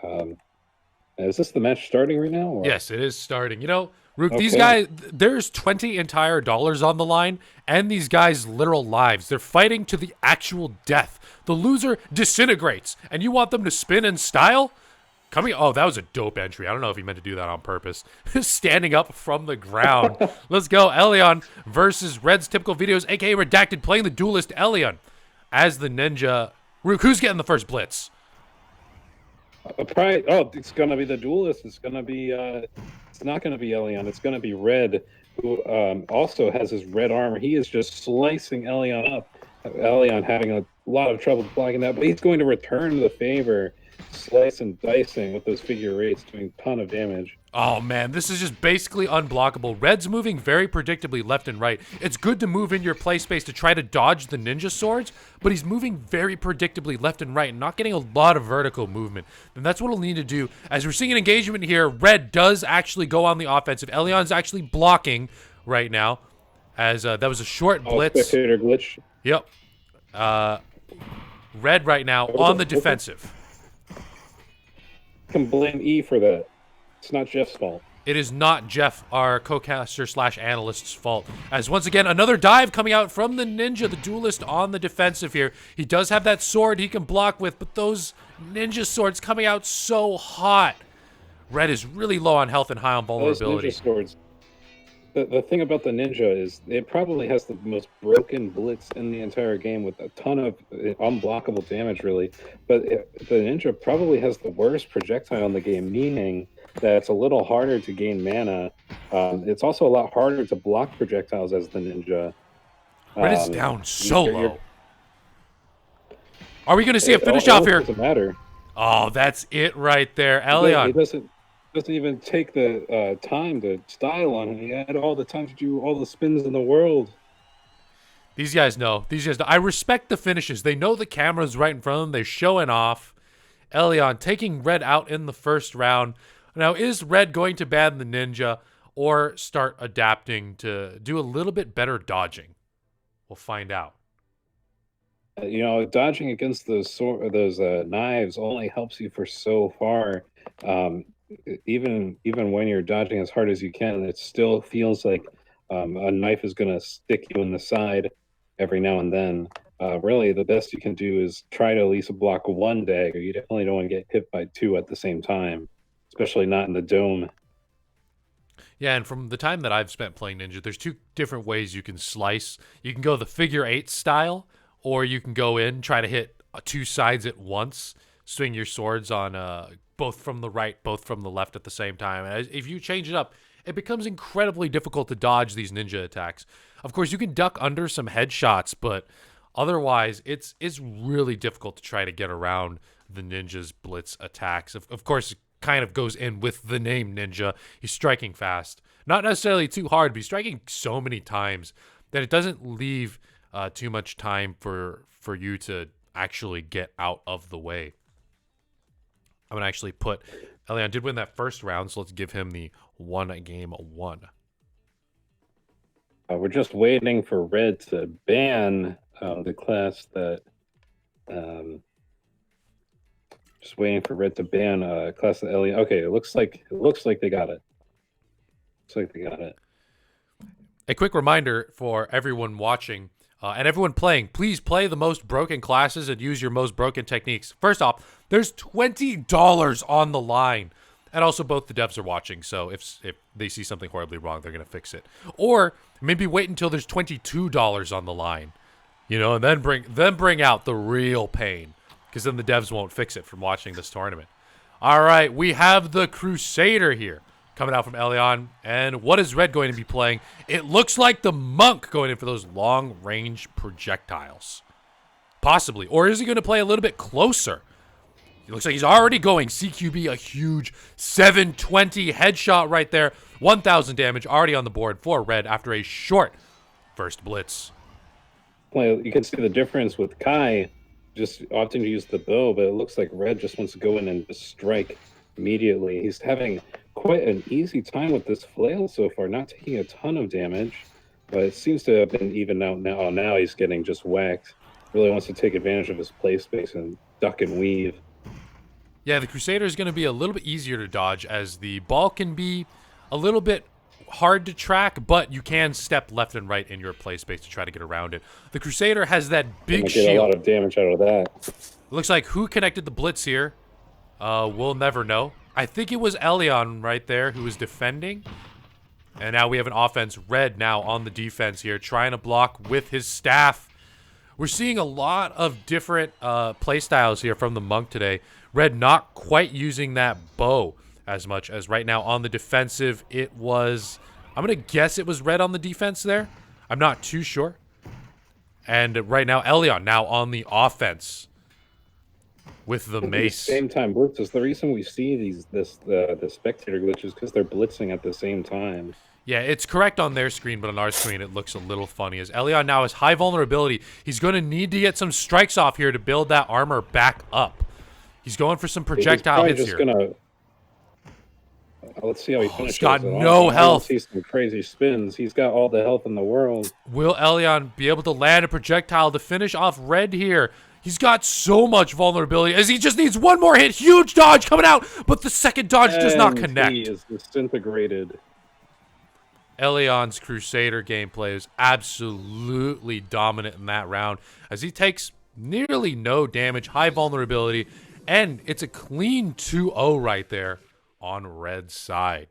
Um, is this the match starting right now, or Yes, it is starting. You know, Rook, these okay? guys, there's 20 entire dollars on the line, and these guys' literal lives. They're fighting to the actual death. The loser disintegrates, and you want them to spin in style? Coming, oh, that was a dope entry. I don't know if he meant to do that on purpose. Standing up from the ground. Let's go. Eleyon versus Red's typical videos, aka Redacted, playing the duelist Eleyon as the ninja. Rook, who's getting the first blitz? Probably, oh, it's gonna be the duelist. It's gonna be. It's not gonna be Eleon. It's gonna be Red, who also has his red armor. He is just slicing Eleon up. Eleon having a lot of trouble blocking that, but he's going to return the favor, slice and dicing with those figure eights, doing a ton of damage. Oh man, this is just basically unblockable. Red's moving very predictably left and right. It's good to move in your play space to try to dodge the ninja swords, but he's moving very predictably left and right and not getting a lot of vertical movement. And that's what he'll need to do. As we're seeing an engagement here, Red does actually go on the offensive. Elyon's actually blocking right now, as that was a short Oh, blitz. spectator glitch. Yep. Uh, Red right now on the defensive. Can blame E for that. It's not Jeff's fault. It is not Jeff, our co-caster slash analyst's fault. As once again, another dive coming out from the ninja, the duelist on the defensive here. He does have that sword he can block with, but those ninja swords coming out so hot. Red is really low on health and high on Those ninja vulnerability. swords. The thing about the ninja is it probably has the most broken blitz in the entire game with a ton of unblockable damage, really. But the ninja probably has the worst projectile in the game, meaning that it's a little harder to gain mana. It's also a lot harder to block projectiles as the ninja. Red is Um, down so you're, low. Are we going to see a it finish off here? doesn't matter. Oh, that's it right there. He Eleyon. doesn't even take the time to style on it. He had all the time to do all the spins in the world. These guys know. These guys know. I respect the finishes. They know the camera's right in front of them. They're showing off. Eleyon taking Red out in the first round. Now, is Red going to ban the ninja or start adapting to do a little bit better dodging? We'll find out. Dodging against those knives only helps you for so far. Um, even when you're dodging as hard as you can, it still feels like a knife is going to stick you in the side every now and then. Really, the best you can do is try to at least block one dagger. You definitely don't want to get hit by two at the same time, especially not in the dome. Yeah, and from the time that I've spent playing Ninja, there's two different ways you can slice. You can go the figure eight style, or you can go in, try to hit two sides at once, swing your swords on both from the right, both from the left at the same time. And if you change it up, it becomes incredibly difficult to dodge these ninja attacks. Of course, you can duck under some headshots, but otherwise, it's really difficult to try to get around the ninja's blitz attacks. Of course, it kind of goes in with the name ninja. He's striking fast, not necessarily too hard, but he's striking so many times that it doesn't leave too much time for you to actually get out of the way. I'm gonna actually put Eleyon did win that first round, so let's give him the one game one. We're just waiting for Red to ban the class that. Um, just waiting for Red to ban class of Eleon. Okay, it looks like they got it. Looks like they got it. A quick reminder for everyone watching and everyone playing, please play the most broken classes and use your most broken techniques. First off, there's $20 on the line. And also both the devs are watching, so if they see something horribly wrong, they're going to fix it. Or maybe wait until there's $22 on the line, and then bring out the real pain, because then the devs won't fix it from watching this tournament. All right, we have the Crusader here coming out from Eleyon. And what is Red going to be playing? It looks like the Monk going in for those long-range projectiles. Possibly. Or is he going to play a little bit closer? It looks like he's already going CQB, a huge 720 headshot right there. 1,000 damage already on the board for Red after a short first blitz. Well, you can see the difference with Kai. Just often use the bow, but it looks like Red just wants to go in and just strike immediately. He's having quite an easy time with this flail so far, not taking a ton of damage, but it seems to have been even out now. Oh, now he's getting just whacked. Really wants to take advantage of his play space and duck and weave. Yeah, the Crusader is going to be a little bit easier to dodge as the ball can be a little bit hard to track, but you can step left and right in your play space to try to get around it. The Crusader has that big Gonna get a shield. lot of damage out of that. Looks like who connected the blitz here? We'll never know. I think it was Eleyon right there who was defending. And now we have an offense. Red now on the defense here, trying to block with his staff. We're seeing a lot of different play styles here from the Monk today. Red not quite using that bow as much as right now on the defensive. It was, I'm going to guess it was Red on the defense there. I'm not too sure. And right now, Eleyon now on the offense with the mace. Same time blitzes. The reason we see the spectator glitches because they're blitzing at the same time. Yeah, it's correct on their screen, but on our screen it looks a little funny. As Eleyon now has high vulnerability, he's going to need to get some strikes off here to build that armor back up. He's going for some projectile hits here. Let's see how he finishes. He's got no health. See some crazy spins. He's got all the health in the world. Will Eleyon be able to land a projectile to finish off Red here? He's got so much vulnerability as he just needs one more hit. Huge dodge coming out, but the second dodge does not connect. He is disintegrated. Eleyon's Crusader gameplay is absolutely dominant in that round as he takes nearly no damage, high vulnerability, and it's a clean 2-0 right there on Red's side.